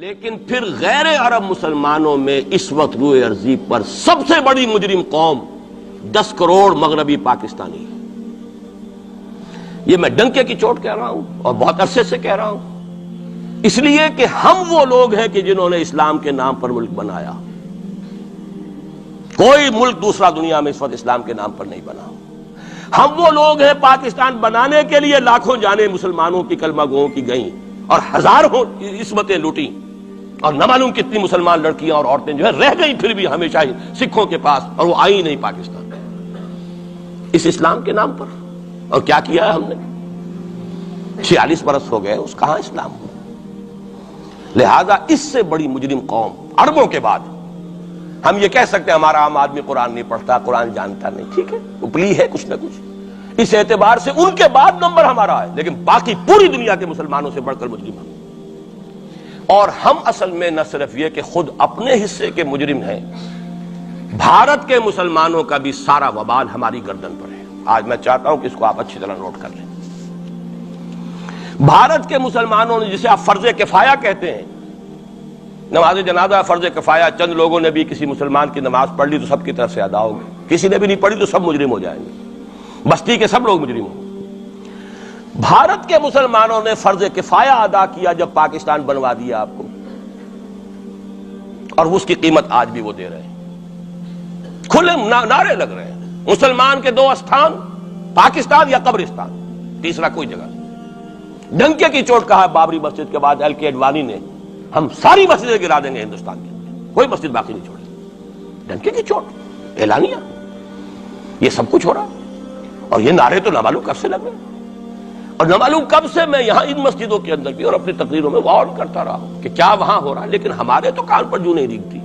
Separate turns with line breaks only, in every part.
لیکن پھر غیر عرب مسلمانوں میں اس وقت روئے ارضی پر سب سے بڑی مجرم قوم 10 کروڑ مغربی پاکستانی ہے۔ یہ میں ڈنکے کی چوٹ کہہ رہا ہوں اور بہت عرصے سے کہہ رہا ہوں، اس لیے کہ ہم وہ لوگ ہیں کہ جنہوں نے اسلام کے نام پر ملک بنایا۔ کوئی ملک دوسرا دنیا میں اس وقت اسلام کے نام پر نہیں بنا۔ ہم وہ لوگ ہیں، پاکستان بنانے کے لیے لاکھوں جانیں مسلمانوں کی کلمہ گوؤں کی گئیں اور ہزاروں عصمتیں لوٹیں، اور نہ معلوم کتنی مسلمان لڑکیاں اور عورتیں جو ہے رہ گئیں پھر بھی ہمیشہ ہی سکھوں کے پاس، اور وہ آئی نہیں پاکستان اس اسلام کے نام پر۔ اور کیا کیا ہے ہم نے؟ 46 برس ہو گئے، اس کہاں اسلام ہوا؟ لہذا اس سے بڑی مجرم قوم عربوں کے بعد ہم یہ کہہ سکتے ہیں ہمارا عام آدمی قرآن نہیں پڑھتا، قرآن جانتا نہیں، ٹھیک ہے، اپلی ہے کچھ نہ کچھ، اس اعتبار سے ان کے بعد نمبر ہمارا ہے، لیکن باقی پوری دنیا کے مسلمانوں سے بڑھ کر مجرم ہم۔ اور ہم اصل میں نہ صرف یہ کہ خود اپنے حصے کے مجرم ہیں، بھارت کے مسلمانوں کا بھی سارا وبال ہماری گردن پر ہے۔ آج میں چاہتا ہوں کہ اس کو آپ اچھی طرح نوٹ کر لیں۔ بھارت کے مسلمانوں نے، جسے آپ فرض کفایہ کہتے ہیں، نماز جنازہ فرض کفایہ، چند لوگوں نے بھی کسی مسلمان کی نماز پڑھ لی تو سب کی طرف سے ادا ہوگی، کسی نے بھی نہیں پڑھی تو سب مجرم ہو جائیں گے، بستی کے سب لوگ مجرم ہوں۔ بھارت کے مسلمانوں نے فرض کفایہ ادا کیا جب پاکستان بنوا دیا آپ کو، اور اس کی قیمت آج بھی وہ دے رہے ہیں، کھلے نعرے لگ رہے ہیں، مسلمان کے 2 استھان، پاکستان یا قبرستان، تیسرا کوئی جگہ نہیں۔ ڈنکے کی چوٹ کہا بابری مسجد کے بعد ایل کے اڈوانی نے، ہم ساری مسجدیں گرا دیں گے ہندوستان کے اندر، کوئی مسجد باقی نہیں چھوڑے۔ ڈنکے کی چوٹ، اعلانیہ، یہ سب کچھ ہو رہا، اور یہ نعرے تو نہ معلوم کب سے لگ رہے، اور نہ معلوم کب سے میں یہاں ان مسجدوں کے اندر بھی اور اپنی تقریروں میں غور کرتا رہا کہ کیا وہاں ہو رہا ہے، لیکن ہمارے تو کان پر جوں نہیں ریگتی۔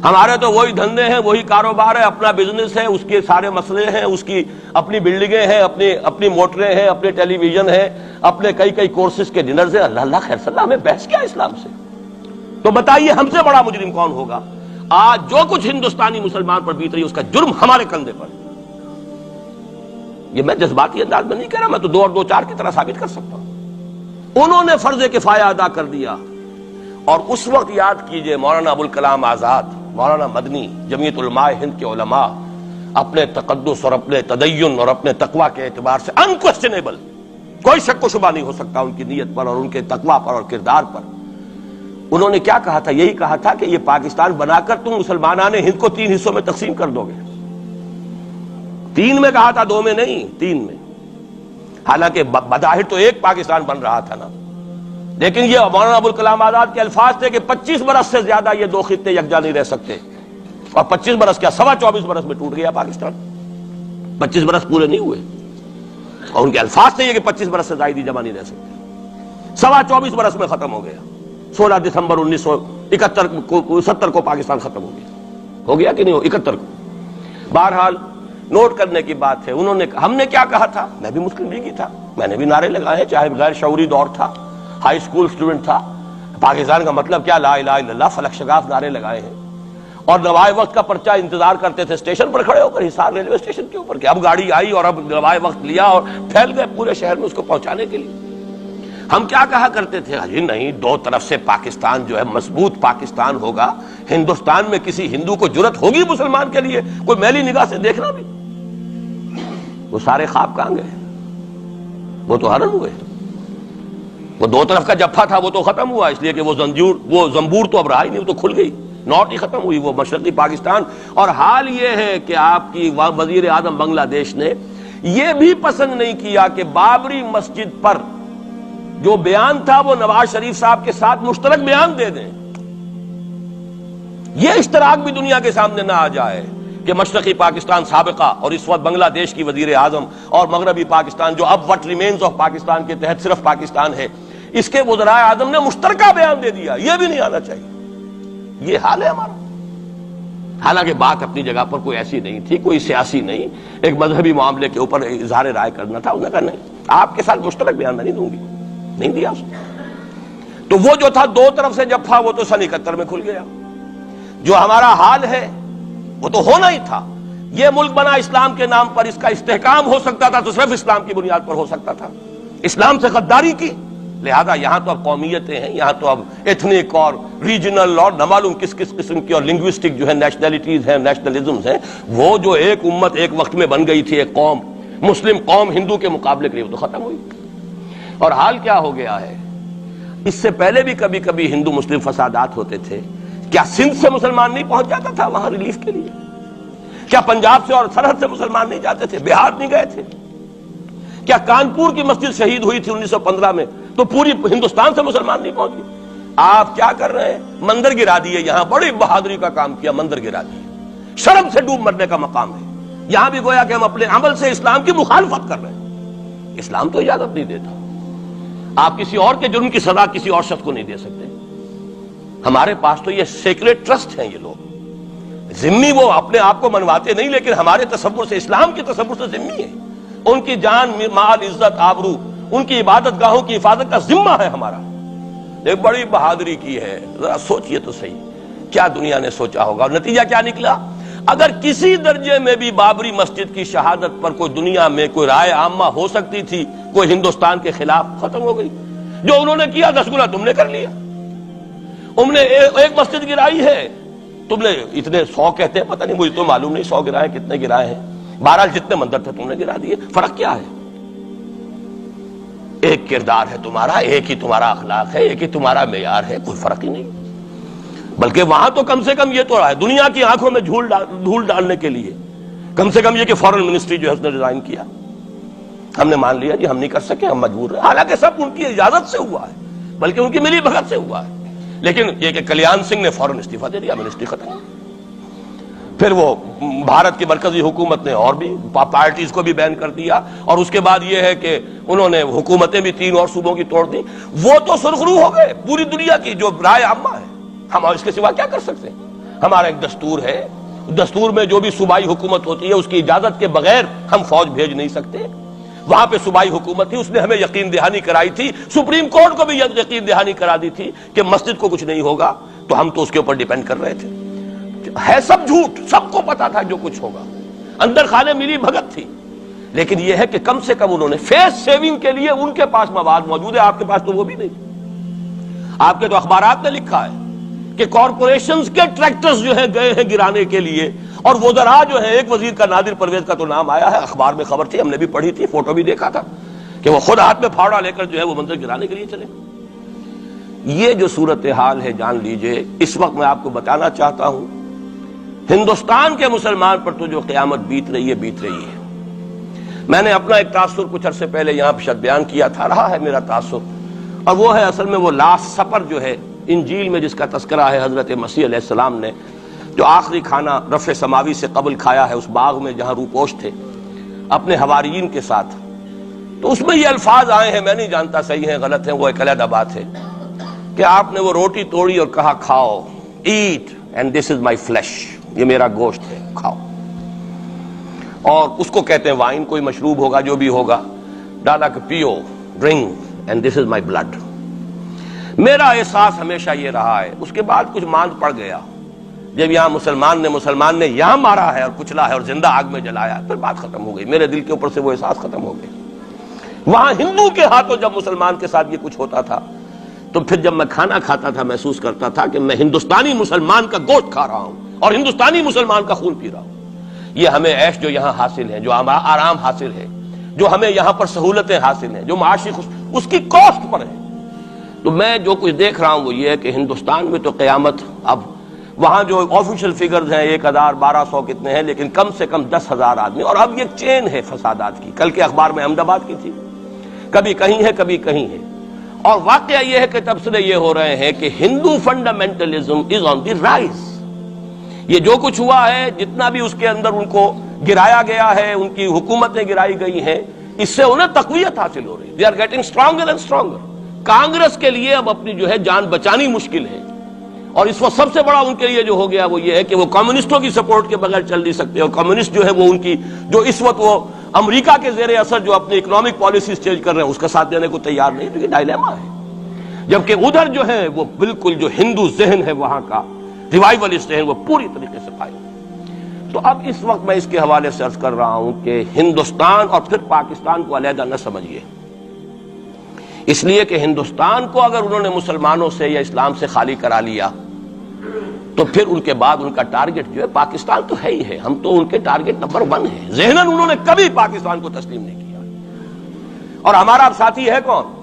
ہمارے تو وہی دھندے ہیں، وہی کاروبار ہے، اپنا بزنس ہے، اس کے سارے مسئلے ہیں، اس کی اپنی بلڈنگیں ہیں، اپنی موٹریں ہیں، اپنے ٹیلی ویژن ہیں، اپنے کئی کورسز کے ڈنرز ہیں۔ اللہ خیر صلی اللہ، ہمیں بحث کیا اسلام سے؟ تو بتائیے ہم سے بڑا مجرم کون ہوگا؟ آج جو کچھ ہندوستانی مسلمان پر بیت رہی ہے اس کا جرم ہمارے کندھے پر ہے۔ یہ میں جذباتی انداز میں نہیں کہہ رہا، میں تو 2 اور 2 4 کی طرح ثابت کر سکتا ہوں۔ انہوں نے فرض کفایہ ادا کر دیا، اور اس وقت یاد کیجئے مولانا ابوالکلام آزاد، مولانا مدنی، جمعیت علماء ہند کے علماء اپنے تقدس اور اپنے تدین اور اپنے تقوی کے اعتبار سے انکوسچنیبل، کوئی شک و شبہ نہیں ہو سکتا ان کی نیت پر اور ان کے تقوی پر اور کردار پر، انہوں نے کیا کہا تھا؟ یہی کہا تھا کہ یہ پاکستان بنا کر تم مسلمانان ہند کو 3 حصوں میں تقسیم کر دو گے۔ 3 میں کہا تھا، 2 میں نہیں، 3 میں۔ حالانکہ بظاہر تو ایک پاکستان بن رہا تھا نا، لیکن یہ مولانا ابوالکلام آزاد کے الفاظ تھے کہ 25 برس سے زیادہ یہ 2 خطے یکجا نہیں رہ سکتے، اور 25 برس کیا، 24.25 برس میں ٹوٹ گیا پاکستان، 25 برس پورے نہیں ہوئے، اور ان کے الفاظ تھے یہ کہ 25 برس سے زائد جمع نہیں رہ سکتے، 24.25 برس میں ختم ہو گیا۔ 16 دسمبر 1971 کو پاکستان ختم ہو گیا کہ نہیں ہو 71 کو۔ بہرحال نوٹ کرنے کی بات ہے، ہم نے کیا کہا تھا؟ میں بھی مسلم لیگی تھا، میں نے بھی نعرے لگائے، چاہے غیر شعوری دور تھا، ہائی اسکول اسٹوڈنٹ تھا، پاکستان کا مطلب کیا، لا الہ الا اللہ، فلک شگاف نعرے لگائے ہیں، اور نوائے وقت کا پرچہ انتظار کرتے تھے اسٹیشن پر کھڑے ہو کر، حصار ریلوے اسٹیشن کے اوپر، کہ اب گاڑی آئی اور اب نوائے وقت لیا اور پھیل گئے پورے شہر میں اس کو پہنچانے کے لیے۔ ہم کیا کہا کرتے تھے؟ جی نہیں، 2 طرف سے پاکستان جو ہے مضبوط پاکستان ہوگا، ہندوستان میں کسی ہندو کو جرت ہوگی مسلمان کے لیے کوئی میلی نگاہ سے دیکھنا بھی؟ وہ سارے خواب کہاں گئے؟ وہ تو حرم ہوئے، وہ 2 طرف کا جفا تھا وہ تو ختم ہوا، اس لیے کہ وہ زنبور تو اب رہا ہی نہیں، وہ تو کھل گئی، نوٹ ہی ختم ہوئی وہ مشرقی پاکستان۔ اور حال یہ ہے کہ آپ کی وزیر اعظم بنگلہ دیش نے یہ بھی پسند نہیں کیا کہ بابری مسجد پر جو بیان تھا وہ نواز شریف صاحب کے ساتھ مشترک بیان دے دیں، یہ اشتراک بھی دنیا کے سامنے نہ آ جائے کہ مشرقی پاکستان سابقہ اور اس وقت بنگلہ دیش کی وزیر اعظم اور مغربی پاکستان جو اب وٹ ریمینز آف پاکستان کے تحت صرف پاکستان ہے، اس کے وزرائے اعظم نے مشترکہ بیان دے دیا، یہ بھی نہیں آنا چاہیے۔ یہ حال ہے ہمارا، حالانکہ بات اپنی جگہ پر کوئی ایسی نہیں تھی، کوئی سیاسی نہیں، ایک مذہبی معاملے کے اوپر اظہار رائے کرنا تھا، انہوں نے کہا نہیں، آپ کے ساتھ مشترک بیان میں نہیں دوں گی، نہیں دیا اس نے۔ تو وہ جو تھا 2 طرف سے جفا، وہ تو سن 71 میں کھل گیا۔ جو ہمارا حال ہے وہ تو ہونا ہی تھا، یہ ملک بنا اسلام کے نام پر، اس کا استحکام ہو سکتا تھا تو صرف اسلام کی بنیاد پر ہو سکتا تھا۔ اسلام سے غداری کی لہذا یہاں تو اب قومیتیں ہیں، یہاں تو اب ایتھنک اور ریجنل اور نہ معلوم کس کس قسم کی اور لنگوسٹک جو ہے نیشنلٹیز ہیں، نیشنلزمز ہیں، وہ جو ایک امت ایک وقت میں بن گئی تھی، ایک قوم مسلم قوم ہندو کے مقابلے کے لیے، وہ تو ختم ہوئی۔ اور حال کیا ہو گیا ہے، اس سے پہلے بھی کبھی کبھی ہندو مسلم فسادات ہوتے تھے، کیا سندھ سے مسلمان نہیں پہنچ جاتا تھا وہاں ریلیف کے لیے؟ کیا پنجاب سے اور سرحد سے مسلمان نہیں جاتے تھے؟ بہار نہیں گئے تھے؟ کیا کانپور کی مسجد شہید ہوئی تھی 1915 میں تو پوری ہندوستان سے مسلمان نہیں پہنچ گئے؟ آپ کیا کر رہے ہیں؟ مندر گرا دیے، یہاں بڑی بہادری کا کام کیا، مندر گرا دیے، شرم سے ڈوب مرنے کا مقام ہے۔ یہاں بھی گویا کہ ہم اپنے عمل سے اسلام کی مخالفت کر رہے ہیں۔ اسلام تو اجازت نہیں دیتا، آپ کسی اور کے جرم کی سزا کسی اور شخص کو نہیں دے سکتے۔ ہمارے پاس تو یہ سیکریٹ ٹرسٹ ہیں، یہ لوگ ذمہ وہ اپنے آپ کو منواتے نہیں، لیکن ہمارے تصور سے، اسلام کے تصور سے ذمہ ہے۔ ان کی جان، مال، عزت، آبرو، ان کی عبادت گاہوں کی حفاظت کا ذمہ ہے ہمارا۔ ایک بڑی بہادری کی ہے، ذرا سوچئے تو صحیح کیا دنیا نے سوچا ہوگا، اور نتیجہ کیا نکلا؟ اگر کسی درجے میں بھی بابری مسجد کی شہادت پر کوئی دنیا میں کوئی رائے عامہ ہو سکتی تھی کوئی ہندوستان کے خلاف، ختم ہو گئی۔ جو انہوں نے کیا 10 گنا تم نے کر لیا۔ تم نے ایک مسجد گرائی ہے، تم نے اتنے 100 کہتے ہیں، پتہ نہیں مجھے تو معلوم نہیں 100 گرائے کتنے گرائے ہیں، بہرحال جتنے مندر تھے تم نے گرا دیے۔ فرق کیا ہے؟ ایک کردار ہے تمہارا، ایک ہی تمہارا اخلاق ہے، ایک ہی تمہارا معیار ہے، کوئی فرق ہی نہیں۔ بلکہ وہاں تو کم سے کم یہ تو رہا ہے، دنیا کی آنکھوں میں دھول ڈالنے کے لیے کم سے کم یہ کہ فورن منسٹری جو ہے اس نے ریزائن کیا، ہم نے مان لیا جی ہم نہیں کر سکے، ہم مجبور رہے، حالانکہ سب ان کی اجازت سے ہوا ہے، بلکہ ان کی ملی بھگت سے ہوا ہے۔ لیکن یہ کہ کلیان سنگھ نے فوراً استعفیٰ دے دیا، منسٹری ختم۔ پھر وہ بھارت کی مرکزی حکومت نے اور بھی پارٹیز کو بھی بین کر دیا، اور اس کے بعد یہ ہے کہ انہوں نے حکومتیں بھی 3 اور صوبوں کی توڑ دی۔ وہ تو سرخرو ہو گئے پوری دنیا کی جو رائے عامہ ہے، ہم اس کے سوا کیا کر سکتے ہیں؟ ہمارا ایک دستور ہے، دستور میں جو بھی صوبائی حکومت ہوتی ہے اس کی اجازت کے بغیر ہم فوج بھیج نہیں سکتے۔ وہاں پہ صوبائی حکومت تھی، اس نے ہمیں یقین دہانی کرائی تھی، سپریم کورٹ کو بھی یقین دہانی کرا دی تھی کہ مسجد کو کچھ نہیں ہوگا، تو ہم تو اس کے اوپر ڈیپینڈ کر رہے تھے۔ ہے سب جھوٹ، سب کو پتا تھا جو کچھ ہوگا، اندر خانے ملی بھگت تھی، لیکن یہ ہے کہ کم سے کم انہوں نے فیس سیونگ کے لیے ان کے پاس مواد موجود ہے، آپ کے پاس تو وہ بھی نہیں۔ آپ کے تو اخبارات نے لکھا ہے کہ کارپوریشنز کے ٹریکٹرز جو ہیں گئے ہیں گرانے کے لیے، اور وزراء جو ہے، ایک وزیر کا نادر پرویز کا تو نام آیا ہے، اخبار میں خبر تھی، ہم نے بھی پڑھی تھی، فوٹو بھی دیکھا تھا کہ وہ خود ہاتھ میں پھاوڑا لے کر جو ہے وہ منظر گرانے کے لیے چلے۔ یہ جو صورتحال ہے جان لیجئے، اس وقت میں آپ کو بتانا چاہتا ہوں ہندوستان کے مسلمان پر تو جو قیامت بیت رہی ہے بیت رہی ہے۔ میں نے اپنا ایک تاثر کچھ عرصے پہلے یہاں پہ بیان کیا تھا، رہا ہے میرا تاثر، اور وہ ہے اصل میں وہ لاسٹ سپر جو ہے انجیل میں جس کا تذکرہ ہے حضرت مسیح علیہ السلام نے جو آخری کھانا رفع سماوی سے قبل کھایا ہے اس باغ میں جہاں روپوش تھے اپنے حواریین کے ساتھ۔ تو اس میں یہ الفاظ آئے ہیں، میں نہیں جانتا صحیح ہیں غلط ہیں، وہ ایک علیحدہ بات ہے، کہ آپ نے وہ روٹی توڑی اور کہا کھاؤ، eat and this is my flesh, یہ میرا گوشت ہے، کھاؤ۔ اور اس کو کہتے ہیں وائن، کوئی مشروب ہوگا جو بھی ہوگا، ڈالا کہ پیو، drink and this is my blood. میرا احساس ہمیشہ یہ رہا ہے، اس کے بعد کچھ ماند پڑ گیا، جب یہاں مسلمان نے یہاں مارا ہے اور کچلا ہے اور زندہ آگ میں جلایا، پھر بات ختم ہو گئی، میرے دل کے اوپر سے وہ احساس ختم ہو گیا۔ وہاں ہندو کے ہاتھوں جب مسلمان کے ساتھ یہ کچھ ہوتا تھا، تو پھر جب میں کھانا کھاتا تھا محسوس کرتا تھا کہ میں ہندوستانی مسلمان کا گوشت کھا رہا ہوں اور ہندوستانی مسلمان کا خون پی رہا ہوں۔ یہ ہمیں عیش جو یہاں حاصل ہے، جو آرام حاصل ہے، جو ہمیں یہاں پر سہولتیں حاصل ہیں، جو معاشی اس کی کاسٹ پر ہے۔ تو میں جو کچھ دیکھ رہا ہوں وہ یہ ہے کہ ہندوستان میں تو قیامت، اب وہاں جو آفیشل فگرز ہیں 1000 1200 کتنے ہیں، لیکن کم سے کم 10,000 آدمی، اور اب یہ چین ہے فسادات کی۔ کل کے اخبار میں احمد آباد کی تھی، کبھی کہیں ہے کبھی کہیں ہے، اور واقعہ یہ ہے کہ تبصرے یہ ہو رہے ہیں کہ ہندو فنڈامنٹلزم از آن دی رائز۔ یہ جو کچھ ہوا ہے، جتنا بھی اس کے اندر ان کو گرایا گیا ہے، ان کی حکومتیں گرائی گئی ہیں، اس سے انہیں تقویت حاصل ہو رہی ہے، they are getting stronger and stronger. Congress کے لیے اب اپنی جو ہے جان بچانی مشکل ہے، اور اس وقت سب سے بڑا ان کے لیے جو ہو گیا وہ یہ ہے کہ وہ کمیونسٹوں کی سپورٹ کے بغیر چل نہیں سکتے، اور کمیونسٹ جو ہے وہ ان کی جو اس وقت وہ امریکہ کے زیر اثر جو اپنی اکنامک پالیسیز چینج کر رہے ہیں اس کا ساتھ دینے کو تیار نہیں، تو یہ ڈائلیما ہے۔ جبکہ ادھر جو ہے وہ بالکل جو ہندو ذہن ہے وہاں کا ریوائولسٹ ذہن وہ پوری طریقے سے پائے۔ تو اب اس وقت میں اس کے حوالے سے عرض کر رہا ہوں کہ ہندوستان اور پھر پاکستان کو علیحدہ نہ سمجھیے، اس لیے کہ ہندوستان کو اگر انہوں نے مسلمانوں سے یا اسلام سے خالی کرا لیا تو پھر ان کے بعد ان کا ٹارگٹ جو ہے پاکستان تو ہے ہی ہے. ہم تو ان کے ٹارگٹ نمبر 1 ہیں. ذہناً انہوں نے کبھی پاکستان کو تسلیم نہیں کیا. اور ہمارا اب ساتھی ہے کون؟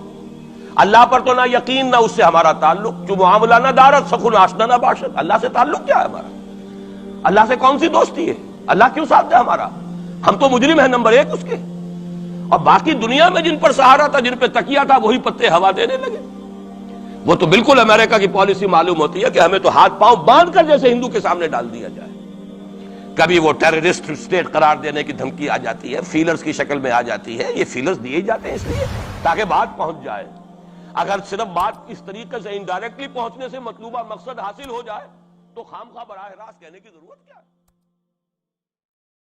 اللہ پر تو نہ یقین نہ اس سے ہمارا تعلق. جو معاملہ نہ دارت سخن آشنا نہ باشد. اللہ سے تعلق کیا ہے ہمارا؟ اللہ سے کون سی دوستی ہے؟ اللہ کیوں ساتھ ہے ہمارا؟ ہم تو مجرم ہیں نمبر 1 اس کے. اور باقی دنیا میں جن پر سہارا تھا، جن پہ تکیہ تھا، وہی پتے ہوا دینے لگے. وہ تو بالکل امریکہ کی پالیسی معلوم ہوتی ہے کہ ہمیں تو ہاتھ پاؤں باندھ کر جیسے ہندو کے سامنے ڈال دیا جائے. کبھی وہ ٹیررسٹ اسٹیٹ قرار دینے کی دھمکی آ جاتی ہے، فیلرز کی شکل میں آ جاتی ہے. یہ فیلرز دیے جاتے ہیں اس لیے تاکہ بات پہنچ جائے. اگر صرف بات اس طریقے سے انڈائریکٹلی پہنچنے سے مطلوبہ مقصد حاصل ہو جائے تو خام خواہ براہ راست کہنے کی ضرورت کیا ہے؟